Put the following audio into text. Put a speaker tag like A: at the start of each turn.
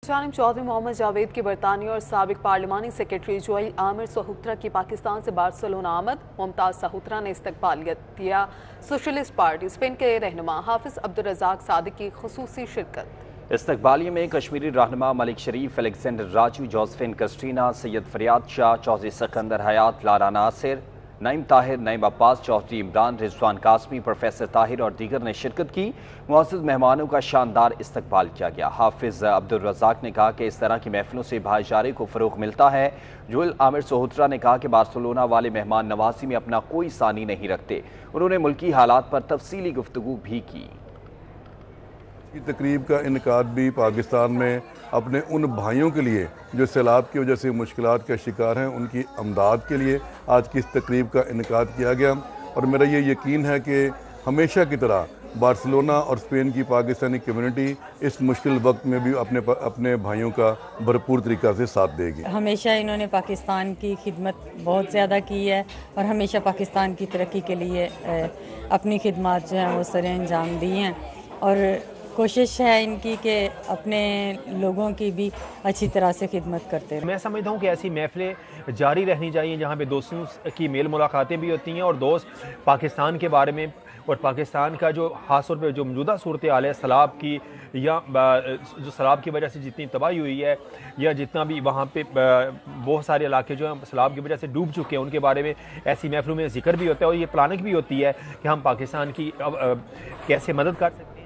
A: جانب چودھری محمد جاوید کی برطانیہ اور سابق پارلیمانی سیکرٹری جوئل عامر سہوترا کی پاکستان سے بارسلونا آمد۔ ممتاز سہوترا نے استقبالیت دیا۔ سوشلسٹ پارٹی اسپین کے رہنما حافظ عبدالرزاق صادق کی خصوصی شرکت۔
B: استقبالیے میں کشمیری رہنما ملک شریف، الیگزینڈر راجو، جوزفین کسٹرینا، سید فریاد شاہ، چودھری سکندر حیات، لارا ناصر، نعیم طاہر، نعیم عباس، چودھری عمران، رضوان قاسمی، پروفیسر طاہر اور دیگر نے شرکت کی۔ معزز مہمانوں کا شاندار استقبال کیا گیا۔ حافظ عبدالرزاق نے کہا کہ اس طرح کی محفلوں سے بھائی چارے کو فروغ ملتا ہے۔ جوئل عامر سہوترا نے کہا کہ بارسلونا والے مہمان نوازی میں اپنا کوئی ثانی نہیں رکھتے۔ انہوں نے ملکی حالات پر تفصیلی گفتگو بھی کی۔
C: تقریب کا انعقاد بھی پاکستان میں اپنے ان بھائیوں کے لیے جو سیلاب کی وجہ سے مشکلات کا شکار ہیں، ان کی امداد کے لیے آج کی اس تقریب کا انعقاد کیا گیا، اور میرا یہ یقین ہے کہ ہمیشہ کی طرح بارسلونا اور اسپین کی پاکستانی کمیونٹی اس مشکل وقت میں بھی اپنے بھائیوں کا بھرپور طریقہ سے ساتھ دے گی۔
D: ہمیشہ انہوں نے پاکستان کی خدمت بہت زیادہ کی ہے اور ہمیشہ پاکستان کی ترقی کے لیے اپنی خدمات جو ہیں وہ سر انجام دی ہیں، اور کوشش ہے ان کی کہ اپنے لوگوں کی بھی اچھی طرح سے خدمت کرتے رہیں۔
E: میں سمجھتا ہوں کہ ایسی محفلیں جاری رہنی چاہیے جہاں پہ دوستوں کی میل ملاقاتیں بھی ہوتی ہیں اور دوست پاکستان کے بارے میں اور پاکستان کا جو خاص طور پہ جو موجودہ صورتحال ہے سیلاب کی، یا جو سیلاب کی وجہ سے جتنی تباہی ہوئی ہے، یا جتنا بھی وہاں پہ بہت سارے علاقے جو ہیں سیلاب کی وجہ سے ڈوب چکے ہیں، ان کے بارے میں ایسی محفلوں میں ذکر بھی ہوتا ہے، اور یہ پلاننگ بھی ہوتی ہے کہ ہم پاکستان کی کیسے مدد کر سکتے ہیں۔